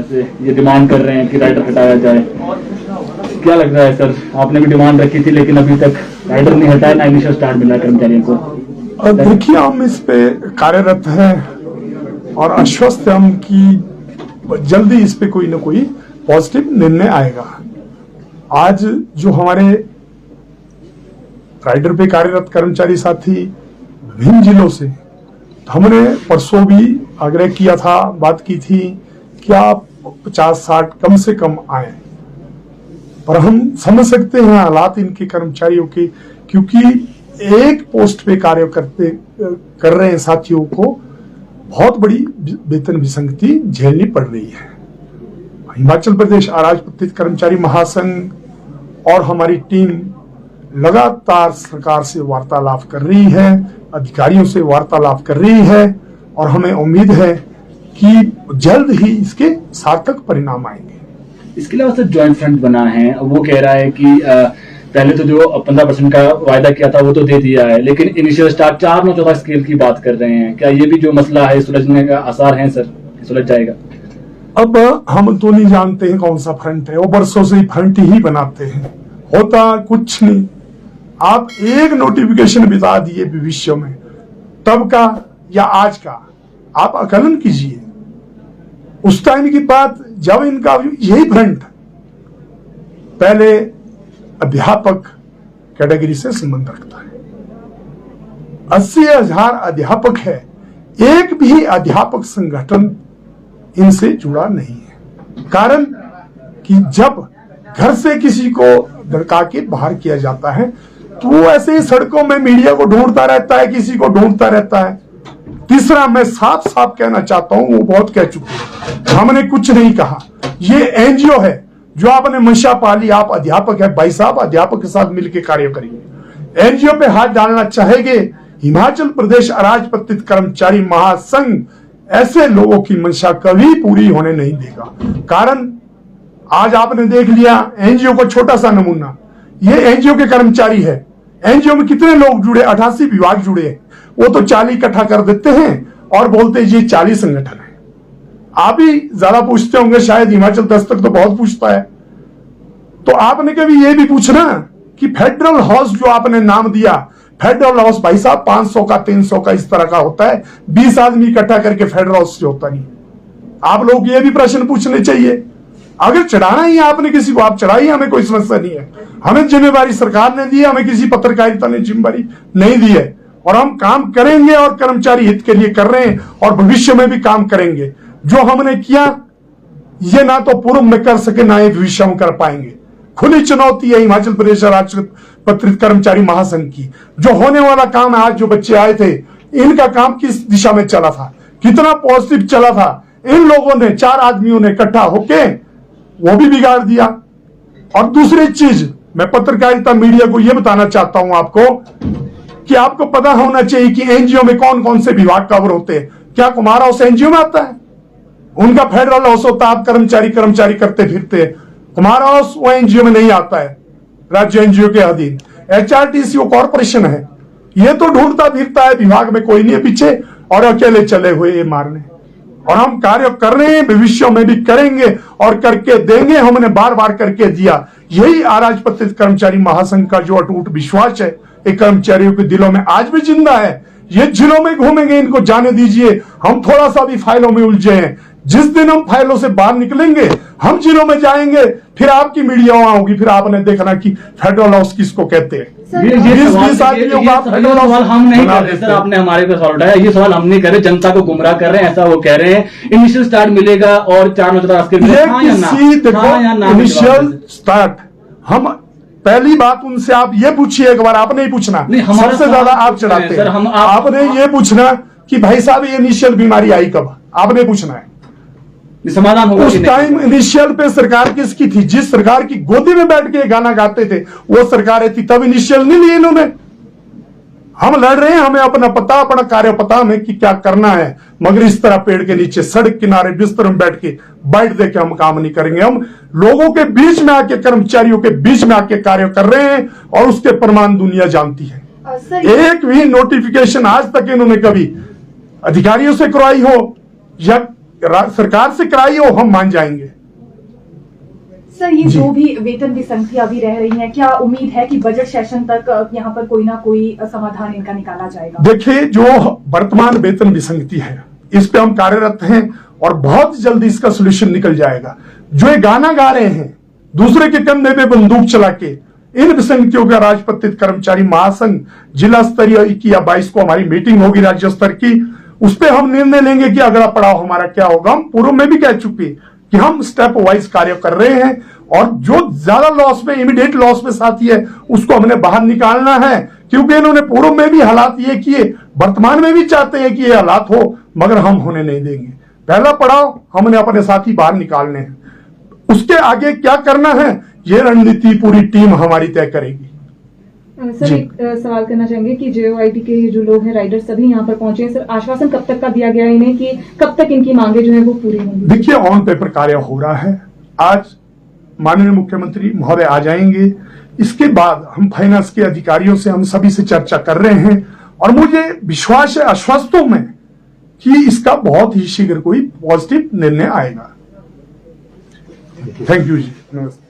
से ये डिमांड कर रहे हैं कि राइडर हटाया जाए। क्या लग रहा है सर, आपने भी डिमांड रखी थी लेकिन अभी तक राइडर नहीं हटाया, ना इनिशियल स्टार्ट मिला कर्मचारियों को। देखिए, हम इस पे कार्यरत हैं और आश्वस्त हैं हम कि जल्दी इस पे कोई ना कोई पॉजिटिव निर्णय आएगा। आज जो हमारे राइडर पे कार्यरत कर्मचारी साथी विभिन्न जिलों से, हमने परसों भी आग्रह किया था, बात की थी कि आप 50-60 कम से कम आए, पर हम समझ सकते हैं हालात इनके कर्मचारियों के, क्योंकि एक पोस्ट पे कार्य कर रहे हैं साथियों को बहुत बड़ी वेतन विसंगति झेलनी पड़ रही है। हिमाचल प्रदेश अराजपत्रित कर्मचारी महासंघ और हमारी टीम लगातार सरकार से वार्तालाप कर रही है, अधिकारियों से वार्तालाप कर रही है और हमें उम्मीद है कि जल्द ही इसके सार्थक परिणाम आएंगे। इसके अलावा सर ज्वाइंट फ्रंट बना है, वो कह रहा है कि पहले तो जो 15% का वायदा किया था वो तो दे दिया है, लेकिन इनिशियल स्टार्ट 4/9/14 स्केल की बात कर रहे हैं। क्या ये भी जो मसला है सुलझने का आसार है सर, सुलझ जाएगा? अब हम तो नहीं जानते हैं कौन सा फ्रंट है, वो बरसों से फ्रंट ही बनाते हैं, होता कुछ नहीं। आप एक नोटिफिकेशन बिता दिए भविष्य में, तब का या आज का, आप आकलन कीजिए। उस टाइम की बात जब इनका यही फ्रंट पहले अध्यापक कैटेगरी से संबंध रखता है, 80,000 अध्यापक है, एक भी अध्यापक संगठन इनसे जुड़ा नहीं है। कारण कि जब घर से किसी को धड़का के बाहर किया जाता है तो वो ऐसे ही सड़कों में मीडिया को ढूंढता रहता है, किसी को ढूंढता रहता है। तीसरा, मैं साफ साफ कहना चाहता हूं, वो बहुत कह चुके हैं, हमने कुछ नहीं कहा। ये एनजीओ है जो आपने मंशा पाली, आप अध्यापक है भाई साहब, अध्यापक के साथ मिलकर कार्य करेंगे। एनजीओ पे हाथ डालना चाहेंगे हिमाचल प्रदेश अराजपत्रित कर्मचारी महासंघ ऐसे लोगों की मंशा कभी पूरी होने नहीं देगा। कारण आज आपने देख लिया एनजीओ को, छोटा सा नमूना, ये एनजीओ के कर्मचारी है। एनजीओ में कितने लोग जुड़े, 88 विभाग जुड़े हैं, वो तो 40 इकट्ठा कर देते हैं और बोलते हैं ये 40 संगठन है। आप ही ज्यादा पूछते होंगे शायद, हिमाचल दस्तक तो बहुत पूछता है। तो आपने कभी ये भी पूछना कि फेडरल हाउस जो आपने नाम दिया, फेडरल हाउस भाई साहब 500 का 300 का इस तरह का होता है, 20 आदमी इकट्ठा करके फेडरल हाउस से होता नहीं। आप लोग ये भी प्रश्न पूछने चाहिए। अगर चढ़ाना ही आपने किसी को, आप चढ़ाइए, हमें कोई समस्या नहीं है। हमें जिम्मेवारी सरकार ने दी है, हमें किसी पत्रकारिता ने जिम्मेवारी नहीं दी है, और हम काम करेंगे और कर्मचारी हित के लिए कर रहे हैं और भविष्य में भी काम करेंगे। जो हमने किया ये ना तो पूर्व में कर सके ना ही भविष्य में कर पाएंगे। खुली चुनौती है हिमाचल प्रदेश अराजपत्रित कर्मचारी महासंघ की। जो होने वाला काम है, आज जो बच्चे आए थे, इनका काम किस दिशा में चला था, कितना पॉजिटिव चला था। इन लोगों ने, 4 आदमियों ने इकट्ठा होके वो भी बिगाड़ दिया। और दूसरी चीज, मैं पत्रकारिता मीडिया को यह बताना चाहता हूं आपको कि आपको पता होना चाहिए कि एनजीओ में कौन कौन से विभाग कवर होते हैं। क्या कुमार हाउस एनजीओ में आता है? उनका फेडरल हाउस होता है, आप कर्मचारी करते फिरते हैं। कुमार हाउस वो एनजीओ में नहीं आता है, राज्य एनजीओ के अधीन। एचआरटीसी वो कॉर्पोरेशन है, ये तो ढूंढता फिरता है, विभाग में कोई नहीं है पीछे, और अकेले चले हुए ये मारने। और हम कार्य कर रहे हैं, भविष्य में भी करेंगे और करके देंगे। हमने बार बार करके दिया। यही अराजपत्रित कर्मचारी महासंघ का जो अटूट विश्वास है, एक कर्मचारियों के दिलों में आज भी जिंदा है। ये जिलों में घूमेंगे, इनको जाने दीजिए। हम थोड़ा सा भी फाइलों में उलझे हैं, जिस दिन हम फाइलों से बाहर निकलेंगे, हम जिलों में जाएंगे, फिर आपकी मीडिया वहां होगी, फिर आपने देखना कि फेडरल हाउस किसको कहते हैं। ये सवाल हम नहीं कर रहे सर, आपने हमारे पे सवाल उठाया, ये सवाल हम नहीं कर रहे, जनता को गुमराह कर रहे हैं, ऐसा वो कह रहे हैं। इनिशियल स्टार्ट मिलेगा और 4/9/14 इनिशियल स्टार्ट, हम पहली बात उनसे आप ये पूछिए, एक बार आपने ही पूछना, सबसे ज्यादा आप चढ़ाते हैं। आपने ये पूछना कि भाई साहब ये इनिशियल बीमारी आई कब, आपने पूछना है। समाधान होगा। उस टाइम इनिशियल पे सरकार किसकी थी? जिस सरकार की गोदी में बैठ के गाना गाते थे वो सरकारें थी, तब इनिशियल नहीं लिए इन्होंने। हम लड़ रहे हैं, हमें अपना पता, अपना कार्य पता हमें कि क्या करना है, मगर इस तरह पेड़ के नीचे, सड़क किनारे बिस्तर में बैठ के बाइट दे के हम काम नहीं करेंगे। हम लोगों के बीच में आके, कर्मचारियों के बीच में आके कार्य कर रहे हैं और उसके प्रमाण दुनिया जानती है। एक भी नोटिफिकेशन आज तक इन्होंने कभी अधिकारियों से करवाई हो या सरकार से कराई हो हम मान जाएंगे। सर, ये जी। जो भी वेतन विसंगतियां अभी रह रही हैं, क्या उम्मीद है कि बजट सेशन तक यहाँ पर कोई ना कोई समाधान इनका निकाला जाएगा? देखिए, जो वर्तमान वेतन विसंगति है इस पे हम कार्यरत हैं और बहुत जल्दी इसका सोल्यूशन निकल जाएगा। जो ये गाना गा रहे हैं दूसरे के कंधे पे बंदूक चला के, इन विसंगतियों का राजपत्रित कर्मचारी महासंघ जिला स्तरीय 21 या 22 को हमारी मीटिंग होगी राज्य स्तर की, उस पर हम निर्णय लेंगे कि अगला पड़ाव हमारा क्या होगा। हम पूर्व में भी कह चुके कि हम स्टेप वाइज कार्य कर रहे हैं और जो ज्यादा लॉस में, इमीडिएट लॉस में साथी है उसको हमने बाहर निकालना है, क्योंकि इन्होंने पूर्व में भी हालात ये किए, वर्तमान में भी चाहते हैं कि ये हालात हो, मगर हम होने नहीं देंगे। पहला पड़ाव हमने अपने साथी बाहर निकालने हैं, उसके आगे क्या करना है ये रणनीति पूरी टीम हमारी तय करेगी। सर, एक सवाल करना चाहेंगे कि JOIT के जो लोग हैं, राइडर सभी यहाँ पर पहुंचे हैं। सर, आश्वासन कब तक का दिया गया इन्हें कि कब तक इनकी मांगे जो है वो पूरी होंगी? देखिए, ऑन पेपर कार्य हो रहा है। आज माननीय मुख्यमंत्री महोदय आ जाएंगे, इसके बाद हम फाइनेंस के अधिकारियों से, हम सभी से चर्चा कर रहे हैं और मुझे विश्वास है, आश्वस्त हूं मैं कि इसका बहुत ही शीघ्र कोई पॉजिटिव निर्णय आएगा। थैंक यू जी, नमस्ते।